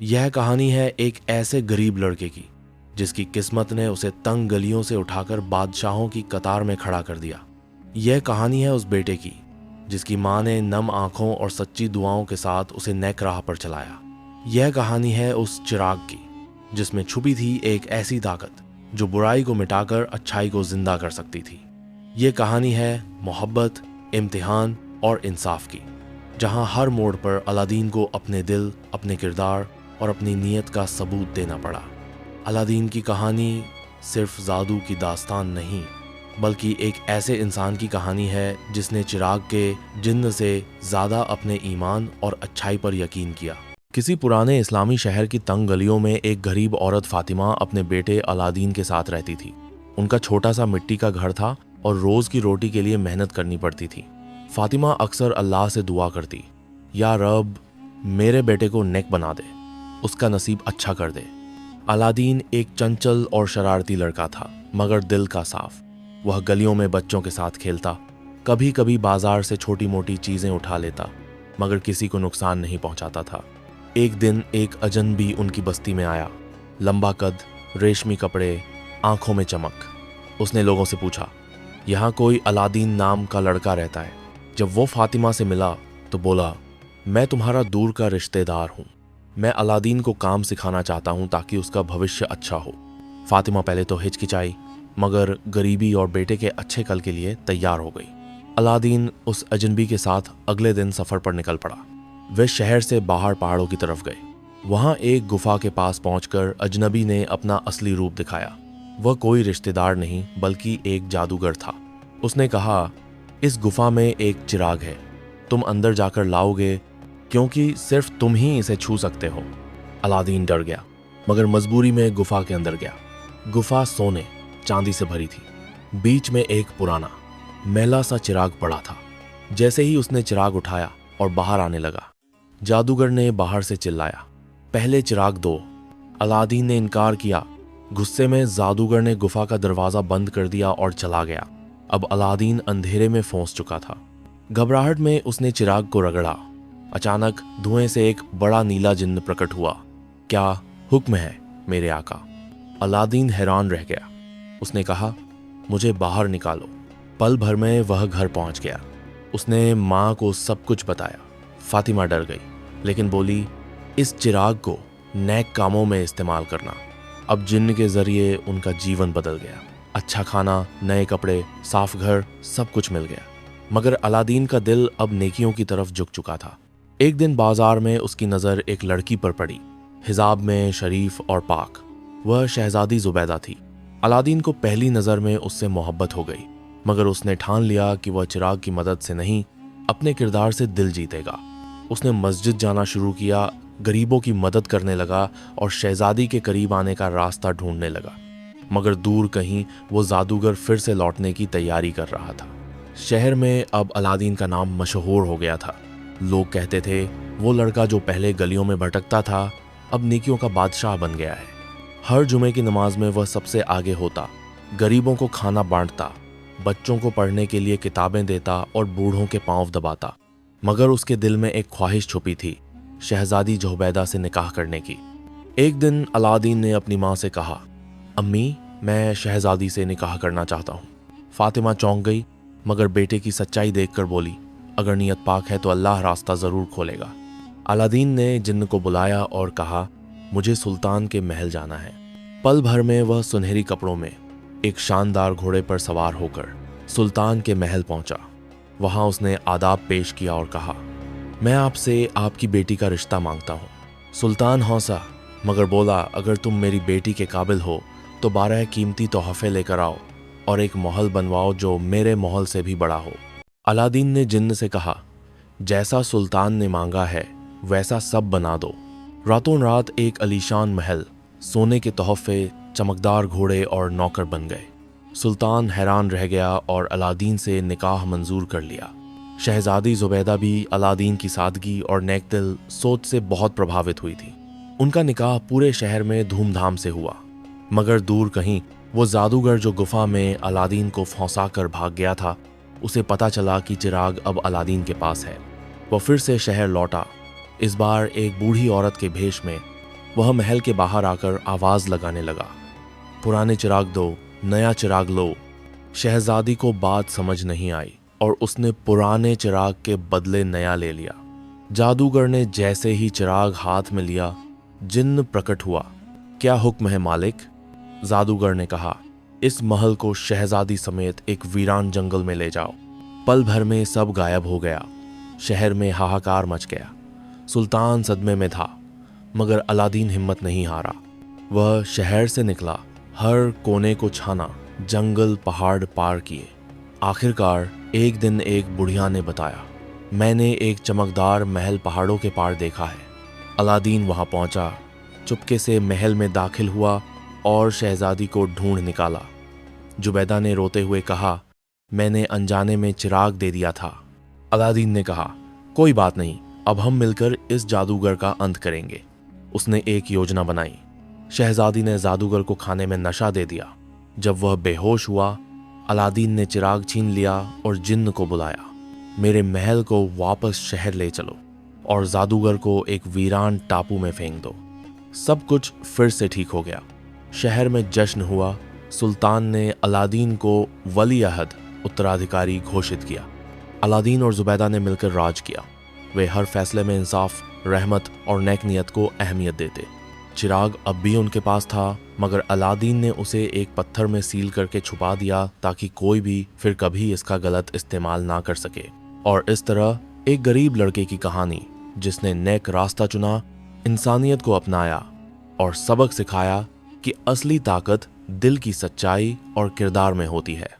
यह कहानी है एक ऐसे गरीब लड़के की जिसकी किस्मत ने उसे तंग गलियों से उठाकर बादशाहों की कतार में खड़ा कर दिया। यह कहानी है उस बेटे की जिसकी माँ ने नम आंखों और सच्ची दुआओं के साथ उसे नेक राह पर चलाया। यह कहानी है उस चिराग की जिसमें छुपी थी एक ऐसी ताकत जो बुराई को मिटाकर अच्छाई को जिंदा कर सकती थी। यह कहानी है मोहब्बत, इम्तिहान और इंसाफ की, जहां हर मोड़ पर अलादीन को अपने दिल, अपने किरदार और अपनी नीयत का सबूत देना पड़ा। अलादीन की कहानी सिर्फ जादू की दास्तान नहीं, बल्कि एक ऐसे इंसान की कहानी है जिसने चिराग के जिन्न से ज़्यादा अपने ईमान और अच्छाई पर यकीन किया। किसी पुराने इस्लामी शहर की तंग गलियों में एक गरीब औरत फातिमा अपने बेटे अलादीन के साथ रहती थी। उनका छोटा सा मिट्टी का घर था और रोज़ की रोटी के लिए मेहनत करनी पड़ती थी। फातिमा अक्सर अल्लाह से दुआ करती, या रब मेरे बेटे को नेक बना दे, उसका नसीब अच्छा कर दे। अलादीन एक चंचल और शरारती लड़का था, मगर दिल का साफ। वह गलियों में बच्चों के साथ खेलता, कभी कभी बाजार से छोटी मोटी चीज़ें उठा लेता, मगर किसी को नुकसान नहीं पहुंचाता था। एक दिन एक अजनबी उनकी बस्ती में आया, लंबा कद, रेशमी कपड़े, आंखों में चमक। उसने लोगों से पूछा, यहाँ कोई अलादीन नाम का लड़का रहता है? जब वो फातिमा से मिला तो बोला, मैं तुम्हारा दूर का रिश्तेदार हूँ। मैं अलादीन को काम सिखाना चाहता हूँ ताकि उसका भविष्य अच्छा हो। फातिमा पहले तो हिचकिचाई, मगर गरीबी और बेटे के अच्छे कल के लिए तैयार हो गई। अलादीन उस अजनबी के साथ अगले दिन सफ़र पर निकल पड़ा। वे शहर से बाहर पहाड़ों की तरफ गए। वहाँ एक गुफा के पास पहुंचकर अजनबी ने अपना असली रूप दिखाया। वह कोई रिश्तेदार नहीं बल्कि एक जादूगर था। उसने कहा, इस गुफा में एक चिराग है, तुम अंदर जाकर लाओगे क्योंकि सिर्फ तुम ही इसे छू सकते हो। अलादीन डर गया, मगर मजबूरी में गुफा के अंदर गया। गुफा सोने चांदी से भरी थी। बीच में एक पुराना मैला सा चिराग पड़ा था। जैसे ही उसने चिराग उठाया और बाहर आने लगा, जादूगर ने बाहर से चिल्लाया, पहले चिराग दो। अलादीन ने इनकार किया। गुस्से में जादूगर ने गुफा का दरवाजा बंद कर दिया और चला गया। अब अलादीन अंधेरे में फंस चुका था। घबराहट में उसने चिराग को रगड़ा। अचानक धुएं से एक बड़ा नीला जिन्न प्रकट हुआ। क्या हुक्म है मेरे आका? अलादीन हैरान रह गया। उसने कहा, मुझे बाहर निकालो। पल भर में वह घर पहुंच गया। उसने माँ को सब कुछ बताया। फातिमा डर गई, लेकिन बोली, इस चिराग को नेक कामों में इस्तेमाल करना। अब जिन्न के जरिए उनका जीवन बदल गया। अच्छा खाना, नए कपड़े, साफ घर, सब कुछ मिल गया। मगर अलादीन का दिल अब नेकियों की तरफ झुक चुका था। एक दिन बाजार में उसकी नज़र एक लड़की पर पड़ी, हिजाब में, शरीफ और पाक। वह शहजादी जुबैदा थी। अलादीन को पहली नज़र में उससे मोहब्बत हो गई, मगर उसने ठान लिया कि वह चिराग की मदद से नहीं, अपने किरदार से दिल जीतेगा। उसने मस्जिद जाना शुरू किया, गरीबों की मदद करने लगा और शहजादी के करीब आने का रास्ता ढूंढने लगा। मगर दूर कहीं वो जादूगर फिर से लौटने की तैयारी कर रहा था। शहर में अब अलादीन का नाम मशहूर हो गया था। लोग कहते थे, वो लड़का जो पहले गलियों में भटकता था अब नेकियों का बादशाह बन गया है। हर जुमे की नमाज में वह सबसे आगे होता, गरीबों को खाना बांटता, बच्चों को पढ़ने के लिए किताबें देता और बूढ़ों के पांव दबाता। मगर उसके दिल में एक ख्वाहिश छुपी थी, शहजादी जुबैदा से निकाह करने की। एक दिन अलादीन ने अपनी माँ से कहा, अम्मी, मैं शहजादी से निकाह करना चाहता हूँ। फातिमा चौंक गई, मगर बेटे की सच्चाई देखकर बोली, अगर नीयत पाक है तो अल्लाह रास्ता ज़रूर खोलेगा। अलादीन ने जिन्न को बुलाया और कहा, मुझे सुल्तान के महल जाना है। पल भर में वह सुनहरी कपड़ों में एक शानदार घोड़े पर सवार होकर सुल्तान के महल पहुंचा। वहां उसने आदाब पेश किया और कहा, मैं आपसे आपकी बेटी का रिश्ता मांगता हूँ। सुल्तान हौसा, मगर बोला, अगर तुम मेरी बेटी के काबिल हो तो 12 कीमती तोहफे लेकर आओ और एक महल बनवाओ जो मेरे महल से भी बड़ा हो। अलादीन ने जिन्न से कहा, जैसा सुल्तान ने मांगा है वैसा सब बना दो। रातों रात एक अलीशान महल, सोने के तोहफे, चमकदार घोड़े और नौकर बन गए। सुल्तान हैरान रह गया और अलादीन से निकाह मंजूर कर लिया। शहजादी जुबैदा भी अलादीन की सादगी और नेकदिल सोच से बहुत प्रभावित हुई थी। उनका निकाह पूरे शहर में धूमधाम से हुआ। मगर दूर कहीं वो जादूगर जो गुफा में अलादीन को फंसा कर भाग गया था, उसे पता चला कि चिराग अब अलादीन के पास है। वह फिर से शहर लौटा, इस बार एक बूढ़ी औरत के भेष में वह महल के बाहर आकर आवाज लगाने लगा, पुराने चिराग दो, नया चिराग लो। शहजादी को बात समझ नहीं आई और उसने पुराने चिराग के बदले नया ले लिया। जादूगर ने जैसे ही चिराग हाथ में लिया, जिन्न प्रकट हुआ। क्या हुक्म है मालिक? जादूगर ने कहा, इस महल को शहजादी समेत एक वीरान जंगल में ले जाओ। पल भर में सब गायब हो गया। शहर में हाहाकार मच गया। सुल्तान सदमे में था, मगर अलादीन हिम्मत नहीं हारा। वह शहर से निकला, हर कोने को छाना, जंगल पहाड़ पार किए। आखिरकार एक दिन एक बुढ़िया ने बताया, मैंने एक चमकदार महल पहाड़ों के पार देखा है। अलादीन वहां पहुंचा, चुपके से महल में दाखिल हुआ और शहजादी को ढूंढ निकाला। जुबैदा ने रोते हुए कहा, मैंने अनजाने में चिराग दे दिया था। अलादीन ने कहा, कोई बात नहीं, अब हम मिलकर इस जादूगर का अंत करेंगे। उसने एक योजना बनाई। शहजादी ने जादूगर को खाने में नशा दे दिया। जब वह बेहोश हुआ, अलादीन ने चिराग छीन लिया और जिन्न को बुलाया, मेरे महल को वापस शहर ले चलो और जादूगर को एक वीरान टापू में फेंक दो। सब कुछ फिर से ठीक हो गया। शहर में जश्न हुआ। सुल्तान ने अलादीन को वली अहद उत्तराधिकारी घोषित किया। अलादीन और जुबैदा ने मिलकर राज किया। वे हर फैसले में इंसाफ, रहमत और नेक नियत को अहमियत देते। चिराग अब भी उनके पास था, मगर अलादीन ने उसे एक पत्थर में सील करके छुपा दिया ताकि कोई भी फिर कभी इसका गलत इस्तेमाल ना कर सके। और इस तरह एक गरीब लड़के की कहानी, जिसने नेक रास्ता चुना, इंसानियत को अपनाया और सबक सिखाया कि असली ताकत दिल की सच्चाई और किरदार में होती है।